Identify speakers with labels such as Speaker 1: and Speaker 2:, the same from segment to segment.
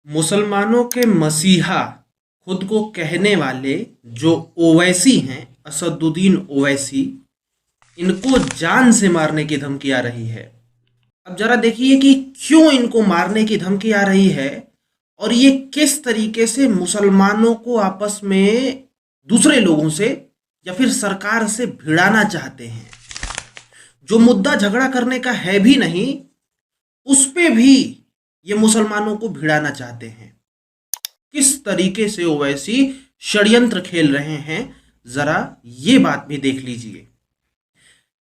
Speaker 1: मुसलमानों के मसीहा खुद को कहने वाले जो ओवैसी हैं, असदुद्दीन ओवैसी, इनको जान से मारने की धमकी आ रही है। अब जरा देखिए कि क्यों इनको मारने की धमकी आ रही है और ये किस तरीके से मुसलमानों को आपस में दूसरे लोगों से या फिर सरकार से भिड़ाना चाहते हैं। जो मुद्दा झगड़ा करने का है भी नहीं, उस पे भी ये मुसलमानों को भिड़ाना चाहते हैं। किस तरीके से ओवैसी षड्यंत्र खेल रहे हैं, जरा ये बात भी देख लीजिए।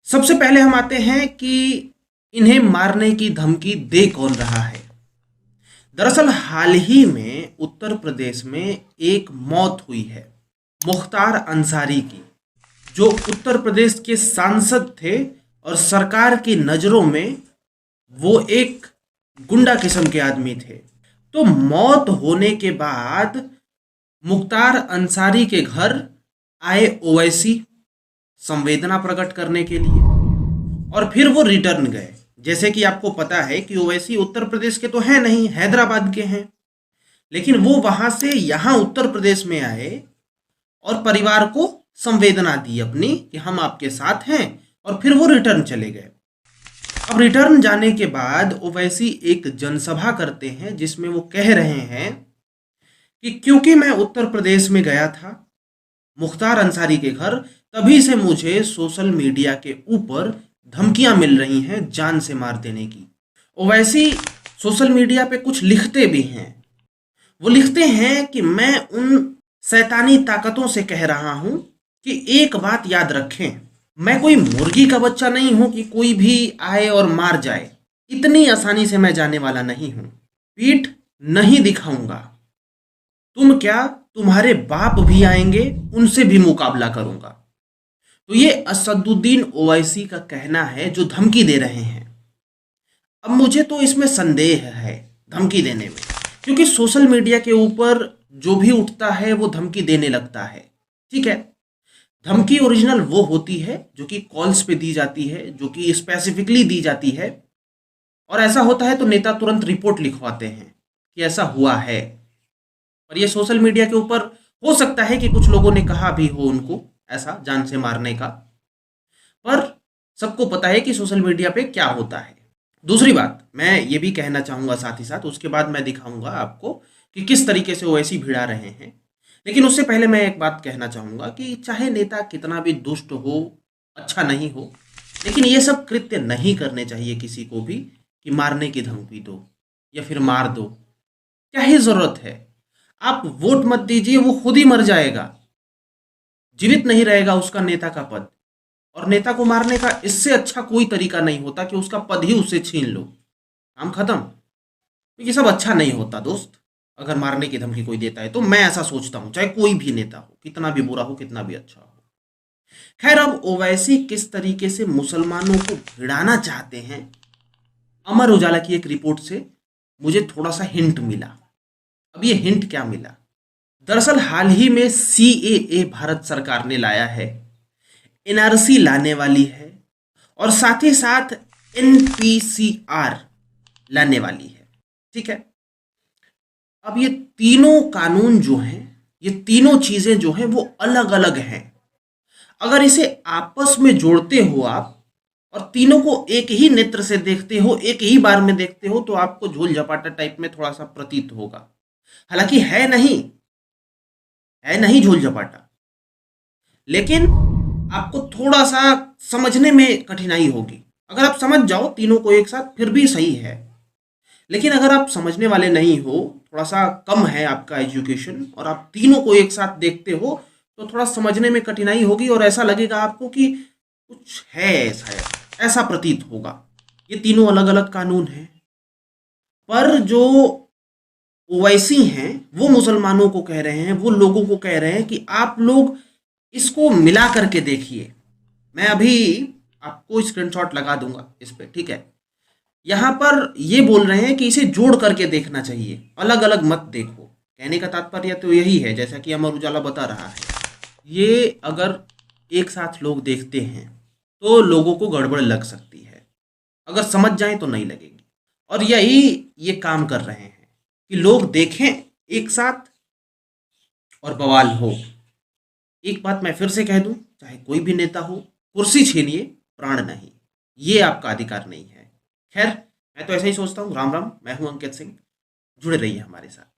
Speaker 1: सबसे पहले हम आते हैं कि इन्हें मारने की धमकी दे कौन रहा है। दरअसल हाल ही में उत्तर प्रदेश में एक मौत हुई है मुख्तार अंसारी की, जो उत्तर प्रदेश के सांसद थे और सरकार की नज़रों में वो एक गुंडा किस्म के आदमी थे। तो मौत होने के बाद मुख्तार अंसारी के घर आए ओवैसी संवेदना प्रकट करने के लिए, और फिर वो रिटर्न गए। जैसे कि आपको पता है कि ओवैसी उत्तर प्रदेश के तो हैं नहीं, हैदराबाद के हैं, लेकिन वो वहां से यहाँ उत्तर प्रदेश में आए और परिवार को संवेदना दी अपनी कि हम आपके साथ हैं, और फिर वो रिटर्न चले गए। अब रिटर्न जाने के बाद ओवैसी एक जनसभा करते हैं जिसमें वो कह रहे हैं कि क्योंकि मैं उत्तर प्रदेश में गया था मुख्तार अंसारी के घर, तभी से मुझे सोशल मीडिया के ऊपर धमकियां मिल रही हैं जान से मार देने की। ओवैसी सोशल मीडिया पे कुछ लिखते भी हैं। वो लिखते हैं कि मैं उन शैतानी ताकतों से कह रहा हूं कि एक बात याद रखें, मैं कोई मुर्गी का बच्चा नहीं हूं कि कोई भी आए और मार जाए। इतनी आसानी से मैं जाने वाला नहीं हूं, पीठ नहीं दिखाऊंगा। तुम क्या, तुम्हारे बाप भी आएंगे, उनसे भी मुकाबला करूंगा। तो ये असदुद्दीन ओवैसी का कहना है जो धमकी दे रहे हैं। अब मुझे तो इसमें संदेह है धमकी देने में, क्योंकि सोशल मीडिया के ऊपर जो भी उठता है वो धमकी देने लगता है। ठीक है, धमकी ओरिजिनल वो होती है जो कि कॉल्स पे दी जाती है, जो कि स्पेसिफिकली दी जाती है, और ऐसा होता है तो नेता तुरंत रिपोर्ट लिखवाते हैं कि ऐसा हुआ है। और ये सोशल मीडिया के ऊपर हो सकता है कि कुछ लोगों ने कहा भी हो उनको ऐसा जान से मारने का, पर सबको पता है कि सोशल मीडिया पे क्या होता है। दूसरी बात मैं ये भी कहना चाहूँगा साथ ही साथ, उसके बाद मैं दिखाऊंगा आपको कि किस तरीके से वो ऐसी भिड़ा रहे हैं। लेकिन उससे पहले मैं एक बात कहना चाहूँगा कि चाहे नेता कितना भी दुष्ट हो, अच्छा नहीं हो, लेकिन ये सब कृत्य नहीं करने चाहिए किसी को भी कि मारने की धमकी दो या फिर मार दो। क्या ही ज़रूरत है? आप वोट मत दीजिए, वो खुद ही मर जाएगा, जीवित नहीं रहेगा उसका नेता का पद। और नेता को मारने का इससे अच्छा कोई तरीका नहीं होता कि उसका पद ही उससे छीन लो, काम खत्म। तो ये सब अच्छा नहीं होता दोस्त। अगर मारने की धमकी कोई देता है तो मैं ऐसा सोचता हूं, चाहे कोई भी नेता हो, कितना भी बुरा हो, कितना भी अच्छा हो। खैर, अब ओवैसी किस तरीके से मुसलमानों को भिड़ाना चाहते हैं, अमर उजाला की एक रिपोर्ट से मुझे थोड़ा सा हिंट मिला। अब ये हिंट क्या मिला? दरअसल हाल ही में सीएए भारत सरकार ने लाया है, एनआरसी लाने वाली है, और साथ ही साथ एनपीसीआर लाने वाली है। ठीक है, अब ये तीनों कानून जो हैं, ये तीनों चीजें जो हैं वो अलग अलग हैं। अगर इसे आपस में जोड़ते हो आप और तीनों को एक ही नेत्र से देखते हो, एक ही बार में देखते हो, तो आपको झोल झपाटा टाइप में थोड़ा सा प्रतीत होगा। हालांकि है नहीं झोल झपाटा, लेकिन आपको थोड़ा सा समझने में कठिनाई होगी। अगर आप समझ जाओ तीनों को एक साथ फिर भी सही है, लेकिन अगर आप समझने वाले नहीं हो, थोड़ा सा कम है आपका एजुकेशन, और आप तीनों को एक साथ देखते हो, तो थोड़ा समझने में कठिनाई होगी और ऐसा लगेगा आपको कि कुछ है, शायद ऐसा प्रतीत होगा। ये तीनों अलग अलग कानून हैं, पर जो ओवैसी हैं वो मुसलमानों को कह रहे हैं, वो लोगों को कह रहे हैं कि आप लोग इसको मिला करके देखिए। मैं अभी आपको स्क्रीनशॉट लगा दूंगा इस पे, ठीक है। यहाँ पर ये बोल रहे हैं कि इसे जोड़ करके देखना चाहिए, अलग अलग मत देखो। कहने का तात्पर्य तो यही है, जैसा कि अमर उजाला बता रहा है। ये अगर एक साथ लोग देखते हैं तो लोगों को गड़बड़ लग सकती है, अगर समझ जाएं तो नहीं लगेगी, और यही ये काम कर रहे हैं। कि लोग देखें एक साथ और बवाल हो। एक बात मैं फिर से कह दूं, चाहे कोई भी नेता हो, कुर्सी छीनिए प्राण नहीं, ये आपका अधिकार नहीं है। खैर, मैं तो ऐसा ही सोचता हूँ। राम राम, मैं हूं अंकित सिंह। जुड़े रहिए हमारे साथ।